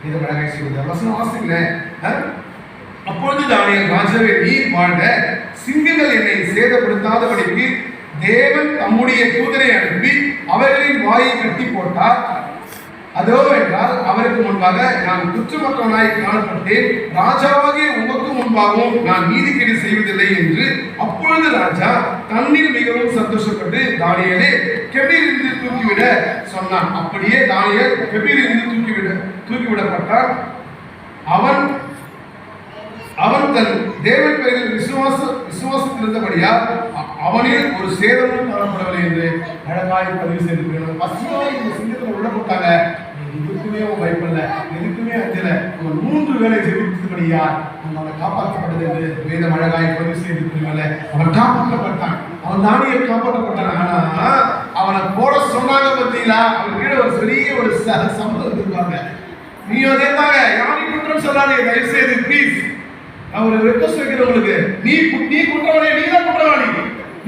இதை வசனம் வாசிங்களேன். அப்பொழுது தானியேல், ராஜாவே நீர் வாழ்க, சிங்கங்கள் என்னை சேதப்படுத்தாதபடிக்கு தேவன் தம்முடைய தூதரை அனுப்பி அவர்களின் வாயை கட்டி போட்டார். அதோ என்றால் அவருக்கு முன்பாக நான் குற்றமற்றவனாய் காணப்பட்டேன், ராஜாவாகிய உமக்கு முன்பாகவும் நான் நீதிக்கேடு செய்வதில்லை என்று. அப்பொழுது ராஜா தண்ணீர் மிகவும் சந்தோஷப்பட்டு தானியேலை கெபியிலிருந்து தூக்கிவிட சொன்னான். அப்படியே தானியேல் கெபியிலிருந்து தூக்கிவிடப்பட்டான். அவன் தன் தேவன் பேரில் விசுவாசத்தில் இருந்தபடியால் அவனில் ஒரு சேதமும் காணப்படவில்லை என்று அழகாய் பதிவு செய்திருக்கிறார். பசுவாய் இந்த சிங்கத்தில் உள்ள போட்டாங்க. எதுக்குமே அவன் பயப்படல, எதுக்குமே அஞ்சல. அவன் 3 வேளை ஜெபித்தபடியா அந்த காப்பாற்றப்பட்டது என்று வேதம் அழகாய் பதிவு செய்திருக்கிறீங்கள. அவன் காப்பாற்றப்பட்டான், அவன் தானியை காப்பாற்றப்பட்டான். ஆனா அவனை போட சொன்னாங்க பார்த்தீங்களா, அவன் கீழே ஒரு பெரிய ஒரு சம்பளம் இருப்பாங்க. நீ அதே தாங்க, யாரையும் குற்றம் சொல்லாதீங்க தயவு செய்து ப்ளீஸ். நான் ஒரு ரெக்வஸ்ட் வைக்கிறவங்களுக்கு, நீ குற்றவாளி, நீ தான் குற்றவாளி.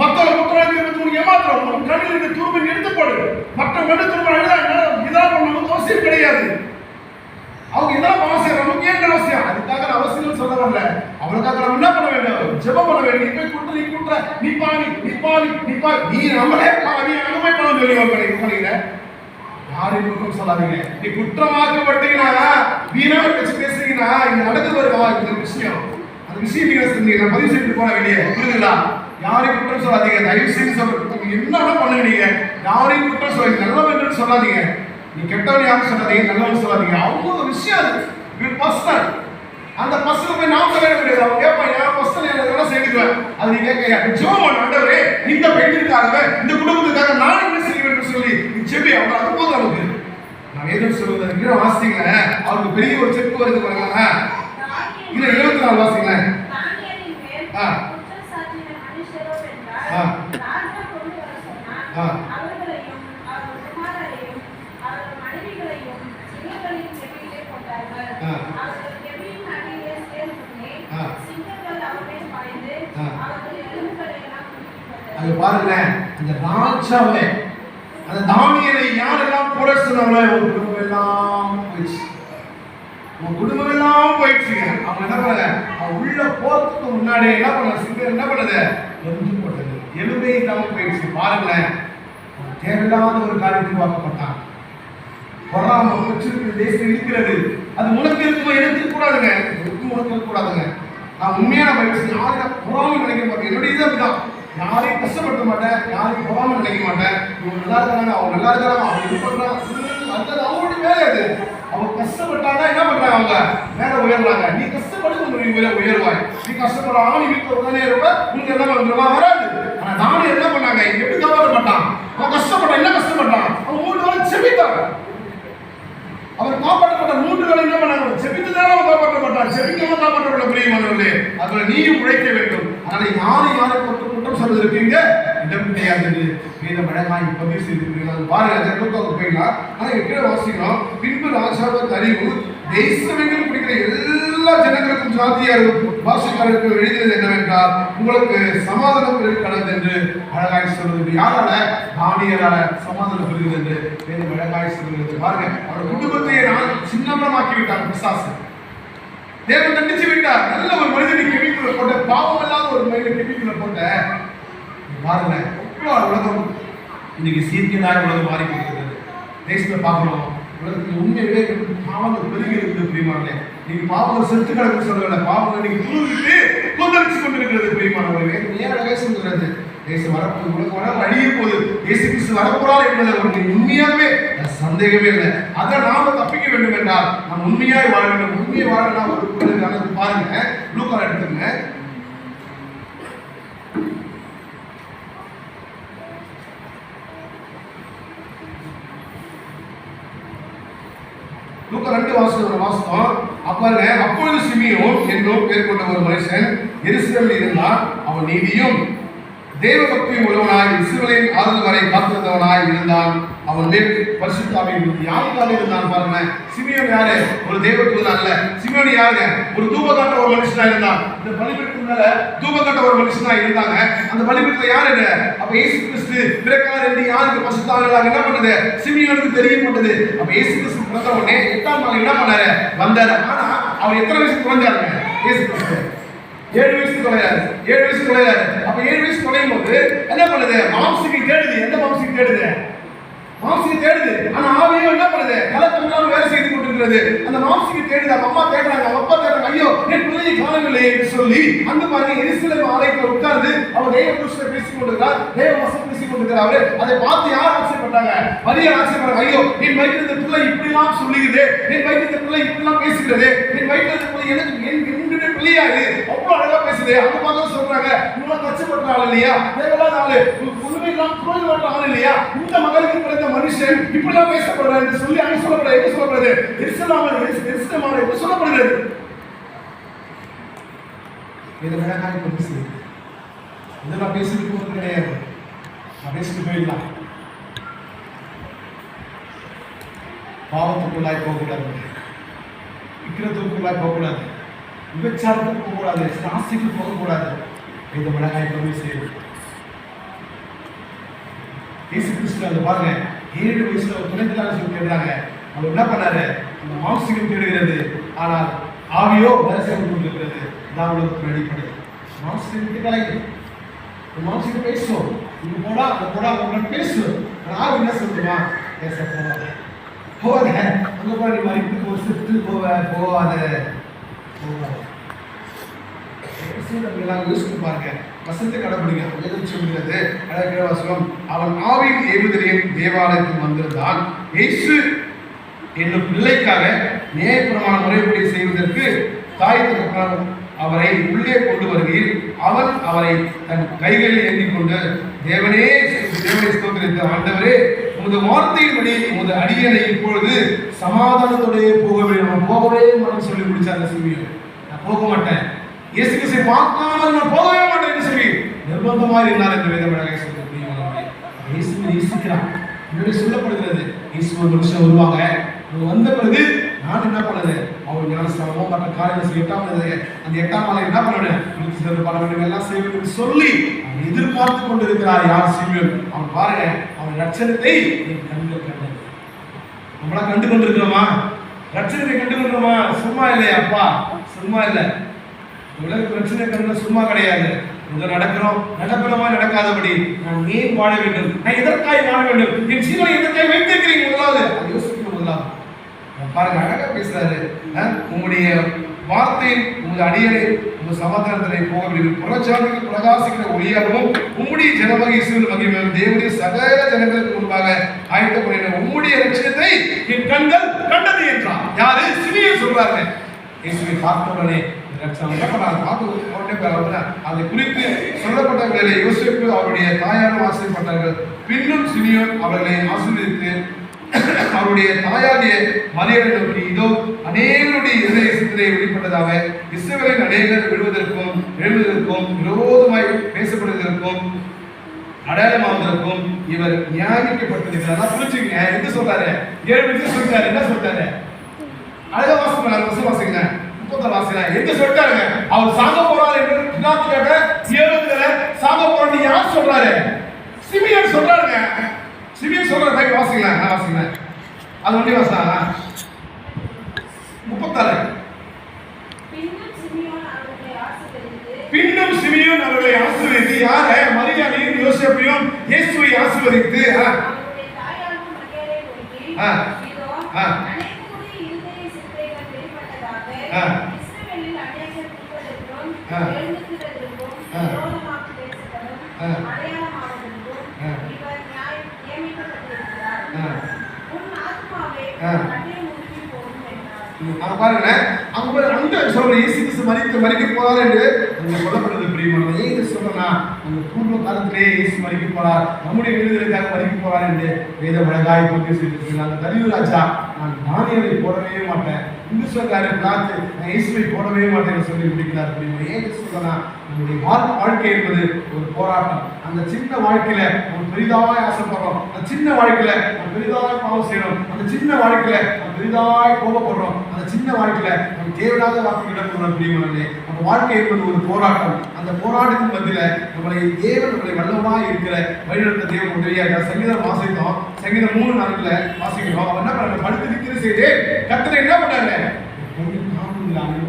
மற்றவங்க குற்றவாளி உனக்கு ஏமாத்திரம், உன் கண்ணில் இருந்து தூர்மை எடுத்து போடு. மற்ற கண்ணு தூர்மை இதான் நமக்கு அவசியம் கிடையாது. அவங்க இதான் அவசியம், நமக்கு ஏன் அவசியம்? அதுக்காக அவசியம் சொல்ல வரல. அவனுக்காக நம்ம என்ன பண்ண வேண்டும்? ஜெபம் பண்ண வேண்டும். நீ போய் குற்ற, நீ குற்ற, நீ பாவி, நீ பாவி, நீ பாவி, நீ நம்மளே பாவி, அங்கமே பாவம் சொல்லி பண்ணீங்க. யாரையும் குற்றம் சொல்லாதீங்க. நீ குற்றமாக்கப்பட்டீங்கன்னா, வீணாக பேசுறீங்கன்னா, இது நடந்து வருவா இந்த விஷயம். அந்த விஷயம் நீங்க சொன்னீங்க, பதிவு செய்து போன வெளியே புரியுதுங்களா? யாரையும் குற்றம் சொல்லாதீங்க தயவு செய்து. சொல்றீங்க என்ன பண்ணுங்க, நீங்க யாரையும் குற்றம் சொல்லாதீங்க. நல்லவன் சொல்லாதீங்க, நீ கெட்டவன் யாரும் சொல்லாதீங்க, நல்லவன் சொல்லாதீங்க. அவங்க விஷயம் அது பர்சனல். அந்த பர்சனல் போய் நான் சொல்ல முடியாது. அவங்க கேட்பாங்க, என் பர்சனல் என்ன செய்துக்குவேன், அது நீ கேட்க ஜோம் ஆண்டவரே, இந்த பெண்ணிற்காக, இந்த குடும்பத்துக்காக நான் என்ன செய்ய வேண்டும் சொல்லி நீ செபி. அவங்க அது போதும் நமக்கு. நான் எதுவும் சொல்லுவது கீழே வாசிங்க, அவருக்கு பெரிய ஒரு செப்பு வருது பாருங்க. இல்ல 24 வாசிங்க. அது பாருங்க, அந்த ராஜாவே அந்த தானியேலை யாரெல்லாம் போட சொன்னாங்களோ உங்க குடும்பம் எல்லாம் போயிடுச்சு. உங்க குடும்பம் எல்லாம் போயிடுச்சுங்க. அவங்க என்ன பண்ணாங்க, அவங்க உள்ள போறதுக்கு முன்னாடி என்ன பண்ணாங்க, சிங்கர் என்ன பண்ணது, எரிஞ்சு போட்டது, எலும்பே இல்லாம போயிடுச்சு. பாருங்களேன், தேவையில்லாத ஒரு காரியத்தில் வாக்கப்பட்டான். பொறாம வச்சிருக்கிற தேசம் இருக்கிறது, அது உனக்கு இருக்குமா, எனக்கு இருக்கக்கூடாதுங்க, உனக்கு இருக்கக்கூடாதுங்க. நான் உண்மையான பயிற்சி யாரும் பொறாம நினைக்க மாட்டேன். என்னுடைய இதை அப்படிதான், யாரையும் கஷ்டப்படுத்த மாட்டேன், யாரையும் பொறாம நினைக்க மாட்டேன். இவங்க நல்லா இருக்காங்க, அவங்க நல்லா இருக்காங்க, அவங்க இது பண்றாங்க, அது அவங்களுடைய வேலை. அது அவங்க கஷ்டப்பட்டாங்க, என்ன பண்றாங்க, அவங்க மேல உயர்றாங்க. நீ கஷ்டப்பட்டு நீ உயர்வாய். நீ கஷ்டப்படாம நீ வீட்டுல உடனே இருப்ப, உனக்கு என்ன பண்றவா வராது. ஆனா நானும் என்ன பண்ணாங்க, எப்படி காப்பாற்ற மாட்டான், அவன் கஷ்டப்பட்டான். என்ன கஷ்டப்பட்டான், அவன் 3 நாள் செபித்தாங்க. அவர் காப்பாற்றப்பட்ட 3 நாள் என்ன பண்ணாங்க, செபித்ததால அவன் காப்பாற்றப்பட்டான். செபிக்காம காப்பாற்றப்பட்ட பிரியமானவர்களே, அதுல நீயும் உழைக்க வேண்டும். அதனால யாரை குற்றம் சொல்லிருக்கீங்க, இடம் கிடையாது. வேதம் அழகாய் பதிவு செய்திருக்கிறீங்க. பாருங்க, அந்த நோக்கம் போயிடலாம். ஆனா கீழே வாசிக்கிறோம், பின்பு ராஜாவுக்கு அறிவு தேசமெங்கும் பிடிக்கிற எல்லா ஜனங்களுக்கும் சாத்தியாருக்கும் பாஷைக்காரருக்கும் எழுதியது என்னவென்றால், உங்களுக்கு சமாதானம் பெருக்கிறது என்று அழகாய் சொல்வது. யாரால, தானியேலால சமாதானம் பெறுகிறது என்று வேதம் அழகாய் சொல்கிறது. பாருங்க, அவர் குடும்பத்தையே நான் சின்னமாக்கி விட்டார் பிசாசு. தேவன் தண்டிச்சு விட்டார். நல்ல ஒரு மனிதனை கெமிக்கல போட்ட, பாவம் இல்லாத ஒரு மனிதனை கெமிக்கல போட்ட. பாருங்க, உலகம் இன்னைக்கு சீர்கேடாக உலகம் மாறி இருக்கிறது. தேசத்தை பார்க்கணும், உலகத்தில் உண்மையிலே பாவங்கள் பெருகி இருக்குது பிரியமானே. நீங்க பாவங்கள் செத்து கிடக்கு சொல்லல, பாவங்கள் நீங்க தூக்கிட்டு கொந்தளிச்சு கொண்டிருக்கிறது பிரியமானவர்களே. ஏன் அழகாக சொல்கிறது, தேசம் வரப்போது, உலகம் வர அழிய போது, இயேசு கிறிஸ்து வரப்போறார் என்பதை உங்களுக்கு உண்மையாகவே சந்தேகமே இல்லை. அதை நாம தப்பிக்க வேண்டும் என்றால் நாம் உண்மையாய் வாழ வேண்டும். உண்மையை வாழ ஒரு பாருங்க, லூக்கா எடுத்துங்க. லூக்கா 2 வாசகம். அப்பொழுது சிமியோன் என்னும் பேர் கொண்ட ஒரு மனுஷன் எருசலேமில் இருந்தான். அவன் நீதியும் தேவ பக்தியும் உள்ளவனாய், இஸ்ரவேலின் ஆறுதல் வரை காத்திருந்தவனாய் இருந்தான். அவன் மேல் பரிசுத்த ஆவி இருந்தது. யாருக்காக இருந்தான் பாருங்க. சிமியோன் யாரு, ஒரு தேவதூதன் அல்ல. சிமியோன் யாருங்க, ஒரு தூபகாட்ட ஒரு மனுஷனா இருந்தான். இந்த பலிபீடத்துக்கு மேல தூபகாட்ட ஒரு மனுஷனா இருந்தாங்க. அந்த பலிபீடத்துல யாரு, அப்ப இயேசு கிறிஸ்து பிறக்கார் என்று யாருக்கு பரிசுத்த ஆவியானவர் என்ன பண்ணது, சிமியோனுக்கு தெரியப்பட்டது. அப்ப இயேசு கிறிஸ்து பிறந்த உடனே 8ஆம் நாள் என்ன பண்ணாரு, வந்தாரு. ஆனா அவர் எத்தனை வயசு குறைஞ்சாருங்க, இயேசு கிறிஸ்து 7 வயசு குறையாரு. 7 வயசு குறையாரு. அப்ப 7 வயசு குறையும் போது என்ன பண்ணுது, மாம்சிக்கு தேடுது. எந்த மாம்சிக்கு தேடுது, மாம்சிக்கு தேடுது. ஆனா ஆவியும் என்ன பண்ணுது, கலக்கம் இல்லாம வேலை செய்து கொண்டிருக்கிறது. அந்த மாம்சிக்கு தேடுது. அம்மா தேடுறாங்க, அப்பா தேடுறாங்க. ஐயோ என் பிள்ளையை காணவில்லை என்று சொல்லி அந்த மாதிரி எருசலேம் ஆலயத்தில் உட்கார்ந்து அவர் தேவ புருஷனை பேசிக் கொண்டிருக்கிறார், தேவ வசனம் பேசிக் கொண்டிருக்கிறார். அதை பார்த்து யார் ஆச்சரியப்பட்டாங்க, மரியாதை ஆச்சரியப்பட்டாங்க. ஐயோ என் வயிற்றில் இந்த பிள்ளை இப்படிலாம் சொல்லுகிறது, என் வயிற்றில் இந்த பிள்ளை இப்படிலாம் பேசுகிறது, என் வயிற்றில் இந்த பிள்ளை எனக்கு பிள்ளையாரு அவ்வளவு அழகா பேசுது. அந்த மாதிரி சொல்றாங்க, இவ்வளவு கஷ்டப்படுற இல்லையா, தேவையில்லாத ஆளு, உண்மையெல்லாம் புரிந்து வர ஆள் இல்லையா, இந்த மகளுக்கு பிறந்த மனுஷன் இப்படிலாம் பேசப்படுறாரு என்று சொல்லி அங்க சொல்லப்படுறது. எருசலேமானது என்று சொல்லப்படுகிறது. இதை விளக்காக கொண்டு செய்யுது. இதெல்லாம் பேசிட்டு போகிறது கிடையாது. நான் பேசிட்டு போயிடலாம். பாவத்துக்குள்ளாய் போகக்கூடாது, விக்கிரத்துக்குள்ளாய் போகக்கூடாது, விபச்சாரத்துக்கு போகக்கூடாது, ஆசைக்கு போகக்கூடாது. இதை விளக்காய் கொண்டு செய்யுது. இயேசு கிறிஸ்து அதை பாருங்க, 7 வயசுல ஒரு துணைக்காக சொல்லி கேட்கிறாங்க. அவர் என்ன பண்ணாரு? இந்த மாம்சீகம் தேடுகிறது, ஆனால் ஆவியோ வரிசையில் கொண்டிருக்கிறது. நான் உலகத்துக்கு அடிப்படை மாம்சீகத்துக்கு கலைக்கு மாம்சீகம் பேசும். இங்க போடா அங்க போடா உங்களை பேசும். ஆவி என்ன சொல்லுமா? பேச போவாத போவாத, அங்க போய் நீ மறித்து போ, செத்து போவாத போவாத. யோசித்து பாருங்க, வசனத்தை கடைபிடிங்க. வேதம் சொல்கிறது, அழகிற வசனம், அவன் ஆவியின் ஏவுதலையும் தேவாலயத்தில் வந்திருந்தான். இயேசு என்னும் பிள்ளைக்காக நியாயப்பிரமாண முறைப்படி செய்வதற்கு தாய் தகப்பனார் அவரை உள்ளே கொண்டு வருகையில் அவன் அவரை தன் கைகளில் ஏந்திக்கொண்டு தேவனே ஸ்தோத்திரித்த ஆண்டவரே, உமது வார்த்தையின்படி உமது அடியனை இப்பொழுது சமாதானத்தோடையே போகவே நான் போகவே மாட்டேன் சொல்லி முடிச்சாங்க. சிமியோன், நான் போக மாட்டேன், இயேசு கிறிஸ்துவை பார்க்காமல் நான் போகவே மாட்டேன் சொல்லி நிர்பந்தமாக இருந்தார் என்று வேதம் சொல்லி இயேசுவை நேசிக்கிறான். இப்படி சொல்லப்படுகிறது. இயேசு ஒரு மனுஷன் வருவாங்க, வந்த பிறகு நான் என்ன பண்ணது? அவர் ஞானஸ்நானமும் மற்ற காரியங்கள் 8ஆம் நாள் என்ன பண்ணணும்? பண்ண வேண்டும், எல்லாம் செய்ய வேண்டும் சொல்லி அவன் எதிர்பார்த்து கொண்டிருக்கிறார். யார்? சிமியோன். அவன் பாருங்க, அவன் ரட்சணத்தை கண்டு கண்டது. நம்மளா கண்டு கொண்டிருக்கிறோமா? ரட்சணத்தை கண்டு கொண்டிருக்கிறோமா? சும்மா இல்லையா அப்பா? சும்மா இல்லை. உலக பிரச்சனை கண்டு சும்மா கிடையாது. நடக்கிறோமா நடக்காதபடி நான் ஏன் வாழ வேண்டும்? நான் எதற்காய் வாழ வேண்டும்? என் ஜீவனை எதற்காய் வைத்திருக்கிறீங்க? முதலாவது அதை யோசிக்கணும். முதலாவது பாருங்க, அழகா பேசுறாரு. உங்களுடைய வார்த்தை உங்கள் அடியனை உங்கள் சமாதானத்தினை போக வேண்டும், புறச்சாதிக்கு பிரகாசிக்கிற ஒளியாகவும் உம்முடைய ஜனமாக இஸ்ரவேல் மகிமையும் தேவனுடைய சகல ஜனங்களுக்கு முன்பாக ஆயத்தப்படின உம்முடைய ரட்சணத்தை என் கண்கள் கண்டது என்றார். யாரு? சிமியோன் சொல்றாங்க. இயேசுவை பார்த்த உடனே அதை குறித்து சொல்லப்பட்டவர்களை யோசிப்பு அவருடைய தாயாரும் ஆசைப்பட்டார்கள். பின்னும் சிமியோன் அவர்களை ஆசீர்வதித்து அவருடைய தாயாகிய மரியாதை நோக்கி, இதோ அநேகருடைய இருதய சிந்தனை வெளிப்பட்டதாக இஸ்ரவேலின் அநேகர் விழுவதற்கும் எழுவதற்கும் விரோதமாய் பேசப்படுவதற்கும் அடையாளமாவதற்கும் இவர் நியாயமிக்கப்பட்டிருக்கிறார். புரிச்சுங்க, எது சொல்றாரு? 7 விஷயம் சொல்றாரு. என்ன சொல்றாரு? அழகா வாசிங்க. எங்க சொல்லிட்டாருங்க? அவர் சாக போறாரு என்று சாக போறாரு யார் சொல்றாரு? சிமியோன் சொல்றாருங்க. சிமியோன் சொல்றாரு. வாசிக்கலாம், வாசிக்கலாம். அது ஒன்றே வாசினா 36. பின்னும் சிமியோன் அவர்களை ஆசீர்வதித்து, யார? மரியாதையும் யோசேப்பையும் இயேசுவை ஆசீர்வதித்து பாருங்க, மறிக்க போறார் என்று சொல்லப்படுறது பிரியமானது. ஏன் சொல்றா? அந்த பூர்வ காலத்திலே இயேசு மறிக்க போறார், நம்முடைய விடுதலைக்காக மறிக்க போறார் என்று வேத வழக்காய் போட்டு சொல்லியிருக்கிறார். அந்த தலிவராஜா, நான் தானியலை போடவே மாட்டேன், இந்து சொல்றாரு பிளாத்து, நான் இயேசுவை போடவே மாட்டேன்னு சொல்லி முடிக்கிறார். ஏன் சொல்றா? நம்முடைய வாழ்க்கை என்பது ஒரு போராட்டம். அந்த சின்ன வாழ்க்கையில நம்ம பெரிதாய் ஆசைப்படுறோம், அந்த சின்ன வாழ்க்கையில நம்ம பெரிதாய் பாவம் செய்யறோம், அந்த சின்ன வாழ்க்கையில நம்ம பெரிதாய் கோபப்படுறோம், அந்த சின்ன வாழ்க்கையில நம்ம தேவையில்லாத வார்த்தையிடம் பிரியமானது. நம்ம வாழ்க்கை என்பது ஒரு போராட்டம். அந்த போராட்டத்தின் மத்தியில நம்மளை வல்லவனாய் இருக்கிற வழிநடத்த தேவன் உதவியாக. சங்கீதம் வாசித்தோம், சங்கீதம் 3:4 வாசிக்கிறோம். அவன் என்ன பண்ண? படுத்து நிற்கிற செய்து கர்த்தர் என்ன பண்ணாரு?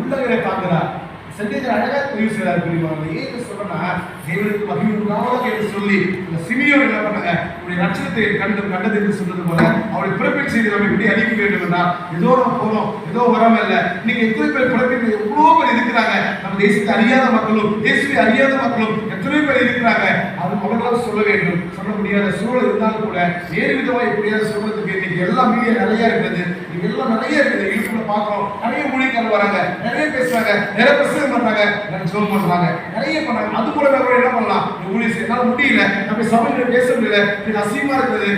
உள்ளவரை தாங்குறார். சங்கீதம் அழகா தெரிவு செய்யறாரு. பிரியமானது. ஏன் சொல்றா? தேவனுக்கு மகிமை உண்டாவதாக என்று சொல்லி இந்த சிமியோன் என்ன பண்ணாங்க? உடைய ரட்சணத்தை கண்டது என்று சொன்னது போல அவளை பிறப்பில் செய்து நம்ம இப்படி அழிக்க வேண்டும் என்றா, ஏதோ நம்ம போறோம், ஏதோ வராம இல்ல. இன்னைக்கு எத்தனை பேர் பிறப்பில் எவ்வளவு பேர் இருக்கிறாங்க. நம்ம தேசத்தை அறியாத மக்களும் இயேசுவை அறியாத மக்களும் எத்தனை பேர் இருக்கிறாங்க. அது அவர்களால் சொல்ல வேண்டும். சொல்ல முடியாத சூழல் இருந்தாலும் கூட வேறு விதமா எப்படியாவது சொல்றதுக்கு இன்னைக்கு எல்லா மீடியா நிறைய இருக்குது. எல்லாம் நிறைய இருக்குது. யூடியூப்ல பாக்குறோம், நிறைய மொழிகள் வராங்க, நிறைய பேசுறாங்க, நிறைய பிரசங்கம் பண்றாங்க, ஜெபம் பண்றாங்க, நிறைய பண்றாங்க. அது கூட என்ன பண்ணலாம்? என்னால முடியல, நம்ம சபையில பேச முடியல, அசிங்கமா இருக்குது,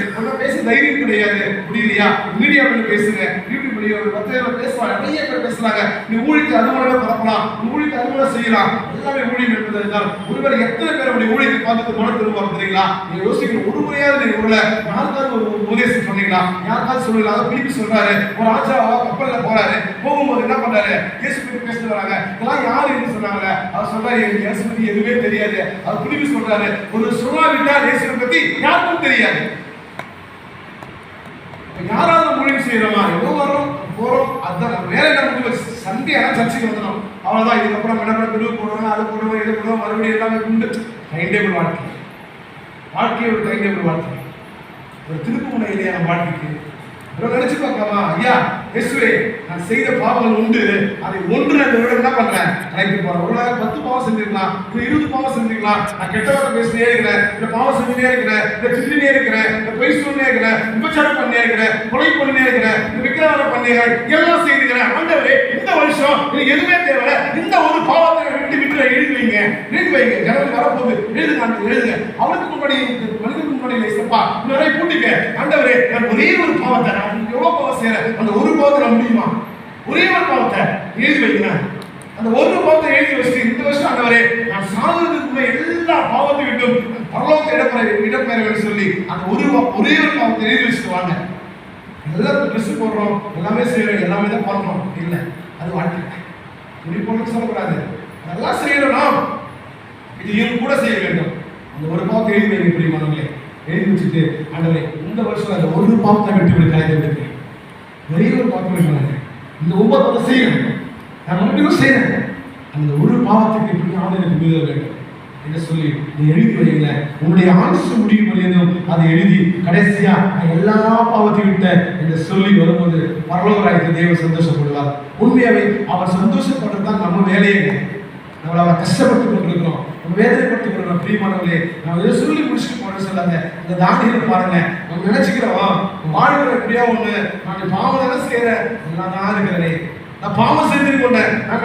பேச தைரியம் கிடையாது, முடியலையா? மீடியாவில் பேசுங்க, யூடியூப்ல இப்படி ஒரு பத்திரிகையில பேசுவாங்க, நிறைய பேர் பேசுறாங்க, நீ ஊழியத்தை அது மூலமே பரப்பலாம், நீ ஊழியத்தை அது மூலம் செய்யலாம், எல்லாமே ஊழியம் என்பது தான். ஒருவர் எத்தனை பேர் அப்படி ஊழியத்தை பார்த்துட்டு மன திரும்ப தெரியுங்களா? நீங்க யோசிக்கிற ஒரு முறையாவது நீங்க உள்ள யாருக்காவது ஒரு உபதேசம் சொன்னீங்களா? யாருக்காவது சொல்லுங்களா? அதை பிலிப்பி சொல்றாரு, ஒரு ராஜா கப்பல்ல போறாரு, போகும்போது என்ன பண்றாரு? இயேசு பத்தி பேசிட்டு வராங்க, இதெல்லாம் யாரு என்று சொன்னாங்க. அவர் சொல்றாரு, எனக்கு இயேசு பத்தி எதுவுமே தெரியாது. அவர் பிலிப்பி சொல்றாரு, ஒரு சொல்லாவிட்டால் இயேசுவை பத்தி யாருக்கும் தெரியாது. யாராவது ஊழியம் செய்யறோமா? ஏதோ வரோம் போறோம், அதுதான் வேற என்ன முடிவு. சண்டே ஆனால் சர்ச்சைக்கு வந்துடும், அவ்வளவுதான். இதுக்கப்புறம் என்ன பிரிவு போடுவாங்க, அது போடுவோம், இது போடுவோம், மறுபடியும் எல்லாமே உண்டு. டைம் டேபிள் வாழ்க்கை ஒரு டைம் டேபிள் வாழ்க்கை, ஒரு திருப்பு முனை இல்லையா நம்ம வாழ்க்கைக்கு? நினைச்சு பார்க்கலாமா? ஐயா இயேசுவே, நான் செய்த பாவங்கள் உண்டு, அதை ஒன்று நான் விட என்ன பண்றேன், நினைத்து போறேன். ஒரு 10 பாவம் செஞ்சிருக்கலாம், 20 பாவம் செஞ்சிருக்கலாம், நான் கெட்ட வார்த்தை பேசினே இருக்கிறேன், இந்த பாவம் செஞ்சுனே இருக்கிறேன், இந்த திருடினே இருக்கிறேன், இந்த பொய் சொல்லினே இருக்கிறேன், விபச்சாரம் பண்ணியே இருக்கிறேன், கொலை பண்ணினே இருக்கிறேன், இந்த விக்கிரகம் பண்ணியே எல்லாம் செய்திருக்கிறேன். ஆண்டவரே, இந்த வருஷம் எனக்கு எதுவுமே தேவையில்லை, இந்த ஒரு பாவத்தை விட்டு எழுதி வைங்க. ஜனவரி வரப்போகுது, எழுதுங்க. அவனுக்கு முன்னாடி மனிதனுக்கு முன்னாடி இசப்பா நிறைய கூட்டிக்க. ஆண்டவரே, நான் ஒரே ஒரு பாவத்தை, நான் எவ்வளவு பாவம் செய்யறேன், அந்த ஒரு பாவத்தை முடியுமா? ஒரே ஒரு பாவத்தை எழுதி வைக்கிறேன். அந்த ஒரு பாவத்தை எழுதி வச்சுட்டு இந்த வருஷம் ஆண்டவரே, நான் சாதனத்துக்குள்ள எல்லா பாவத்தை விட்டும் பரலோக இடம்பெற சொல்லி அந்த ஒரே ஒரு பாவத்தை எழுதி வச்சுட்டு வாங்க. எல்லாம் ட்ரெஸ் போடுறோம், எல்லாமே செய்யறோம், எல்லாமே தான் பண்றோம். இல்லை, அது வாழ்க்கை. இப்படி சொல்லக்கூடாது. அதெல்லாம் செய்யணும், இதையும் கூட செய்ய வேண்டும். அந்த ஒரு பாவத்தை எழுதி வைங்க பிரியமானவர்களே. எழுதி வச்சுட்டு ஆண்டவரே, இந்த வருஷம் அந்த ஒரு பாவத்தை விட்டு விடு, கலைந்து விடுங்க. ஒரே ஒரு பாவத்தை விட்டு இந்த 9 செய்யணும், நான் மறுபடியும் செய்யறேன். அந்த ஒரு பாவத்துக்கு இப்படி ஆண்டவருக்கு மீத வேண்டும் என்று சொல்லி நீ எழுதி வைங்க. உன்னுடைய ஆயுசு முடிவு வரையும் அதை எழுதி கடைசியா எல்லா பாவத்தையும் விட்ட என்று சொல்லி வரும்போது பரலோகராயத்தை தேவன் சந்தோஷப்படுவார். உண்மையாவே அவர் சந்தோஷப்படுறதுதான் நம்ம வேலையே. நம்மளை அவரை கஷ்டப்பட்டு கொண்டிருக்கிறோம், நம்ம வேதனைப்பட்டு கொண்டிருக்கிறோம். பிரியமானவர்களே, நம்ம இதை சொல்லி முடிச்சுட்டு போன சொல்லாங்க. இந்த தானியலை பாருங்க, நம்ம நினைச்சுக்கிறோம் வாழ்கிற எப்படியா ஒண்ணு, நான் பாவம் தானே செய்யறேன், எல்லாம் தான் இருக்கிறேன், நான் பாவம் செஞ்சு கொண்டேன், நான்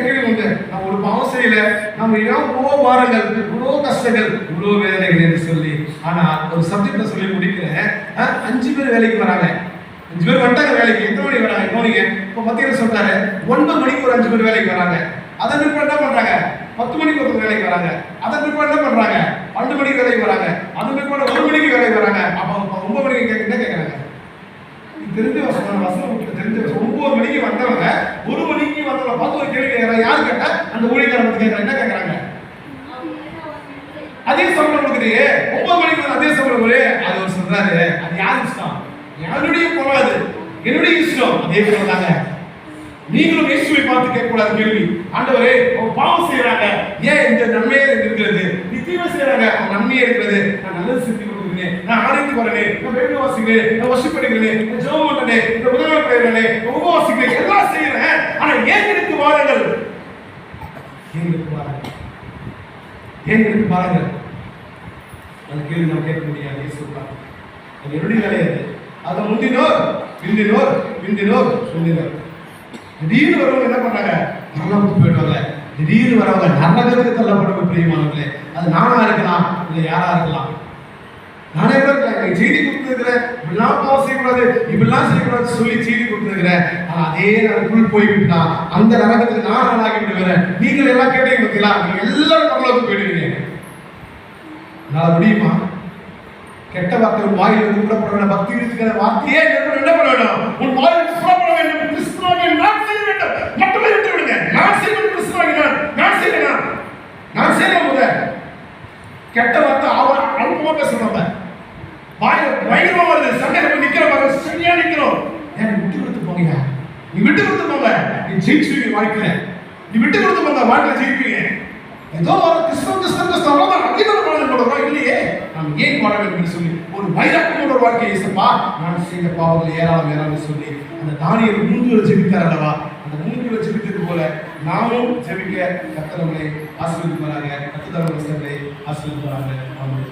கேள்வி கொண்டேன், நான் ஒரு பாவம் செய்யல, நம்ம இவ்வளோ பாரங்கள், இவ்வளோ கஷ்டங்கள், இவ்வளோ வேதனைகள் என்று சொல்லி. ஆனா ஒரு சப்ஜெக்ட சொல்லி முடிக்கிறேன். 5 பேர் வேலைக்கு வராங்க, 5 பேர் வந்துட்டாங்க வேலைக்கு. எத்தனை மணிக்கு வராங்க போனீங்க? இப்போ மத்தியில் சொல்றாரு 9 மணிக்கு ஒரு 5 பேர் வேலைக்கு வராங்க. அதன் பிற்பாடு என்ன பண்றாங்க? 10 மணிக்கு ஒரு வேலைக்கு வராங்க. அதன் பிற்பாடு என்ன பண்றாங்க? 12 மணிக்கு வேலைக்கு வராங்க. அதன் பிற்பாடு 1 மணிக்கு வேலைக்கு வராங்க. அப்ப 9 மணிக்கு என்ன கேட்கறாங்க? தெரிஞ்ச வசனம் தெரிஞ்ச 9 மணிக்கு வந்தவங்க 1 மணிக்கு வந்தவங்க பார்த்து ஒரு கேள்வி கேட்கறாங்க. யாரு கேட்டா? அந்த ஊழியக்காரன் பத்தி கேட்கறாங்க. என்ன கேட்கறாங்க? அதே சம்பளம் கொடுக்குறீங்க, 9 மணிக்கு அதே சம்பளம் ஒரு அது ஒரு சொல்றாரு, அது யாரு இஷ்டம்? யாருடைய போகாது, என்னுடைய இஷ்டம். அதே போலதாங்க நீங்களும் இயேசுவை பார்த்து கேட்கக்கூடாது கேள்வி. ஆண்டவரே, அவங்க பாவம் செய்யறாங்க, ஏன் இந்த நன்மையே இருக்கிறது? நிச்சயமா செய்யறாங்க, அவங்க நன்மையே இருக்கிறது. நான் நல்லது செஞ்சு கொடுக்குறேன், நான் ஆணைத்து வரேன், நான் வேண்டு வாசிக்கிறேன், நான் வசூல் பண்ணிக்கிறேன், நான் ஜெபம் பண்றேன், இந்த உதவி பெறுகிறேன், உபவாசிக்கிறேன், எல்லாம் செய்யறேன். ஆனா ஏங்களுக்கு வாருங்கள், ஏங்களுக்கு வாருங்கள், ஏங்களுக்கு வாருங்கள். அந்த கேள்வி நான் கேட்க முடியாது. இயேசு சொல்றாங்க, அது என்னுடைய வேலை. அதை முந்தினோர் பிந்தினோர் சொல்லினோர். திடீர்னு வரவங்க என்ன பண்றாங்க? நரகத்துக்கு போயிடுவாங்க. திடீர்னு வரவங்க நரகத்துக்கு தள்ளப்படுவாங்க. பிரியமானவர்களே, அது நானா இருக்கலாம், இல்லை யாரா இருக்கலாம். நானே கூட செய்தி கொடுத்துருக்கிறேன், இப்படிலாம் பாவம் செய்யக்கூடாது, இப்படிலாம் செய்யக்கூடாது சொல்லி செய்தி கொடுத்துருக்கிறேன். ஆனா அதே நரகத்துக்குள் போய்விட்டா அந்த நரகத்துக்கு நான் ஆளாகி விடுவேன். நீங்கள் எல்லாம் கேட்டீங்க பார்த்தீங்களா? நீங்க எல்லாரும் நரகத்துக்கு போயிடுவீங்க. நான் முடியுமா? கெட்ட வார்த்தை வாயிலிருந்து விடப்பட வேண்டும். பக்தி இருக்கிற வார்த்தையே என்ன பண்ண வேண்டும்? உன் வாயில் சொல்லப்பட வேண்டும். கிறிஸ்துவாகிய நான் செய்ய வேண்டும், மட்டுமே விட்டு விடுங்க. நான் செய்வது கிறிஸ்துவாகிய நான் செய்யணும், நான் செய்யணும். போது கெட்ட வார்த்தை அனுபவமா பேசுறோம், வாயில பயங்கரமா வருது, சண்டையில போய் நிக்கிற பாரு, சரியா நிக்கிறோம். ஏன் விட்டு கொடுத்து போங்க, நீ விட்டு கொடுத்து போங்க, நீ ஜெயிச்சுவீங்க வாழ்க்கையில. நீ விட்டு கொடுத்து போங்க, வாழ்க்கையில ஜெயிப்பீங்க. ஏதோ ஒரு கிறிஸ்தவ இல்லையே, நாம் ஏன் வாழ வேண்டும் சொல்லி ஒரு வைராக்கியமான ஒரு வாழ்க்கையை இயேசுப்பா நான் செய்த பாவங்கள் ஏராளம் சொல்லி அந்த தானியேல் 3 வேளை ஜெபித்தார் அல்லவா? அந்த 3 வேளை ஜெபித்தது போல நாமும் ஜெபிக்க கர்த்தர் நம்மை ஆசீர்வதிப்பாராக. கர்த்தர் நம்மை ஆசீர்வதிப்பாராக. ஆமென்.